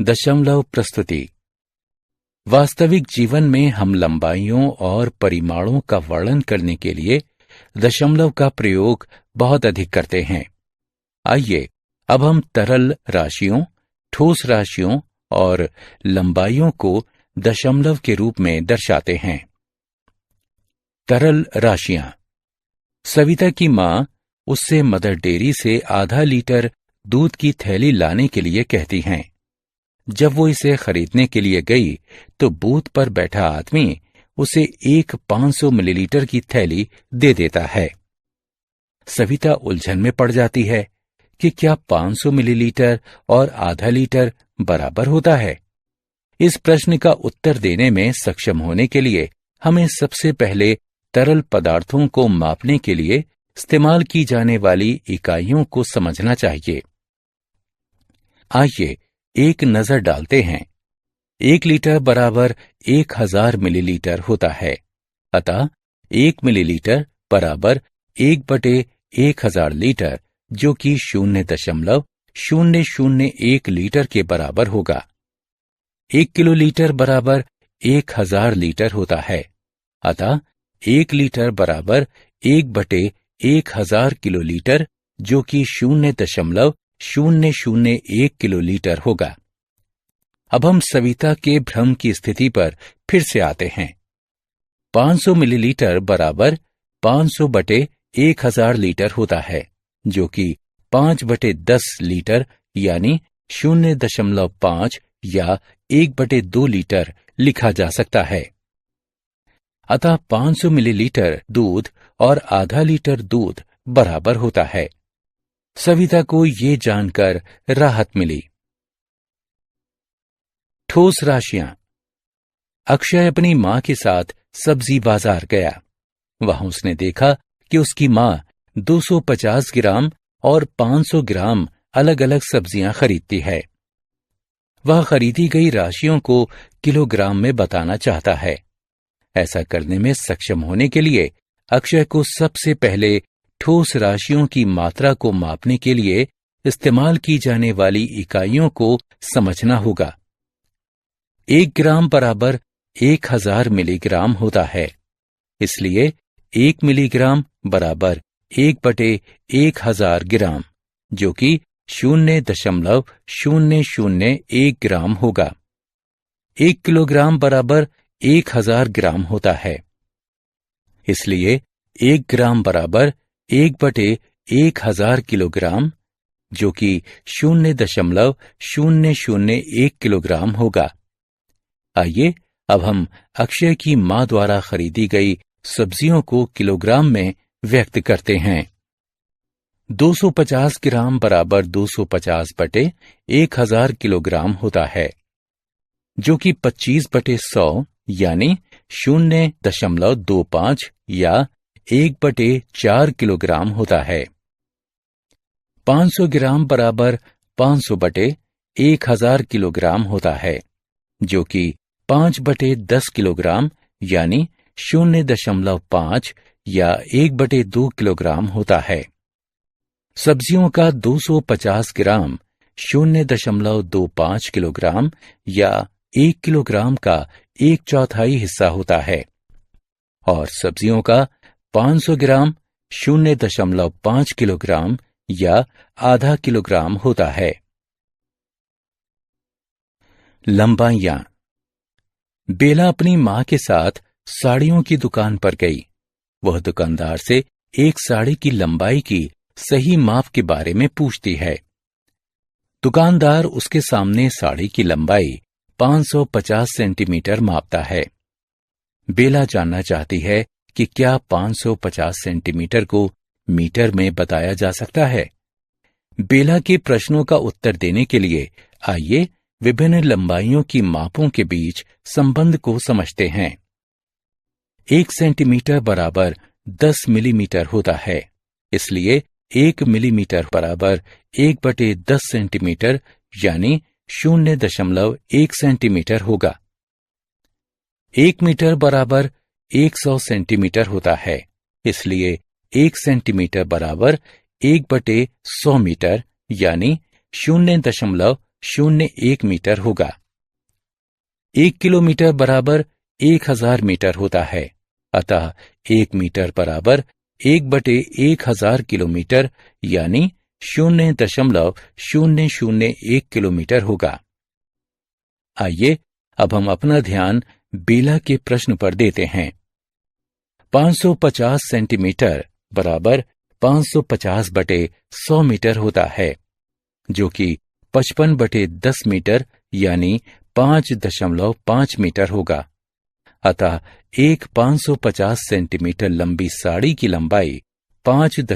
दशमलव प्रस्तुति। वास्तविक जीवन में हम लंबाइयों और परिमाणों का वर्णन करने के लिए दशमलव का प्रयोग बहुत अधिक करते हैं। आइए अब हम तरल राशियों, ठोस राशियों और लंबाइयों को दशमलव के रूप में दर्शाते हैं। तरल राशियां। सविता की मां उससे मदर डेयरी से आधा लीटर दूध की थैली लाने के लिए कहती हैं। जब वो इसे खरीदने के लिए गई तो बूथ पर बैठा आदमी उसे एक 500 मिलीलीटर की थैली दे देता है। सविता उलझन में पड़ जाती है कि क्या 500 मिलीलीटर और आधा लीटर बराबर होता है। इस प्रश्न का उत्तर देने में सक्षम होने के लिए हमें सबसे पहले तरल पदार्थों को मापने के लिए इस्तेमाल की जाने वाली इकाइयों को समझना चाहिए। आइए एक नजर डालते हैं। 1 लीटर बराबर 1000 मिलीलीटर होता है। अतः 1 मिलीलीटर बराबर 1/1000 लीटर, जो कि 0.001 लीटर के बराबर होगा। 1 किलोलीटर बराबर 1000 लीटर होता है। अतः 1 लीटर बराबर 1/1000 किलोलीटर, जो कि 0.001 किलोलीटर होगा। अब हम सविता के भ्रम की स्थिति पर फिर से आते हैं। 500 मिलीलीटर बराबर 500/1000 लीटर होता है, जो कि 5/10 लीटर यानी 0.5 या 1/2 लीटर लिखा जा सकता है। अतः 500 मिलीलीटर दूध और आधा लीटर दूध बराबर होता है। सविता को ये जानकर राहत मिली। ठोस राशियां। अक्षय अपनी मां के साथ सब्जी बाजार गया। वहां उसने देखा कि उसकी मां 250 ग्राम और 500 ग्राम अलग अलग सब्जियां खरीदती है। वह खरीदी गई राशियों को किलोग्राम में बताना चाहता है। ऐसा करने में सक्षम होने के लिए अक्षय को सबसे पहले ठोस राशियों की मात्रा को मापने के लिए इस्तेमाल की जाने वाली इकाइयों को समझना होगा। 1 ग्राम बराबर 1000 मिलीग्राम होता है। इसलिए 1 मिलीग्राम बराबर 1/1000 ग्राम, जो कि 0.001 ग्राम होगा। 1 किलोग्राम बराबर 1000 ग्राम होता है। इसलिए 1 ग्राम बराबर 1/1000 किलोग्राम, जो कि 0.001 किलोग्राम होगा। आइए अब हम अक्षय की मां द्वारा खरीदी गई सब्जियों को किलोग्राम में व्यक्त करते हैं। 250 ग्राम बराबर 250/1000 किलोग्राम होता है, जो कि 25/100 यानी 0.25 या 1/4 किलोग्राम होता है। 500 ग्राम बराबर 500/1000 किलोग्राम होता है, जो कि 5/10 किलोग्राम यानी 0.5 या 1/2 किलोग्राम होता है। सब्जियों का 250 ग्राम 0.25 किलोग्राम या 1 किलोग्राम का 1/4 हिस्सा होता है, और सब्जियों का 500 ग्राम 0.5 किलोग्राम या आधा किलोग्राम होता है। लंबाइयां। बेला अपनी मां के साथ साड़ियों की दुकान पर गई। वह दुकानदार से एक साड़ी की लंबाई की सही माप के बारे में पूछती है। दुकानदार उसके सामने साड़ी की लंबाई 550 सेंटीमीटर मापता है। बेला जानना चाहती है कि क्या 550 सेंटीमीटर को मीटर में बताया जा सकता है। बेला के प्रश्नों का उत्तर देने के लिए आइए विभिन्न लंबाइयों की मापों के बीच संबंध को समझते हैं। 1 सेंटीमीटर बराबर 10 मिलीमीटर होता है। इसलिए 1 मिलीमीटर बराबर 1/10 सेंटीमीटर यानी 0.1 सेंटीमीटर होगा। 1 मीटर बराबर 100 सेंटीमीटर होता है। इसलिए 1 सेंटीमीटर बराबर 1/100 मीटर यानी 0.01 मीटर होगा। 1 किलोमीटर बराबर 1000 मीटर होता है, अतः 1 मीटर बराबर 1/1000 किलोमीटर यानी 0.001 किलोमीटर होगा। आइए अब हम अपना ध्यान बेला के प्रश्न पर देते हैं। 550 सेंटीमीटर बराबर 550/100 मीटर होता है, जो कि 55/10 मीटर यानी 5.5 मीटर होगा। अतः एक 550 सेंटीमीटर लंबी साड़ी की लंबाई 5.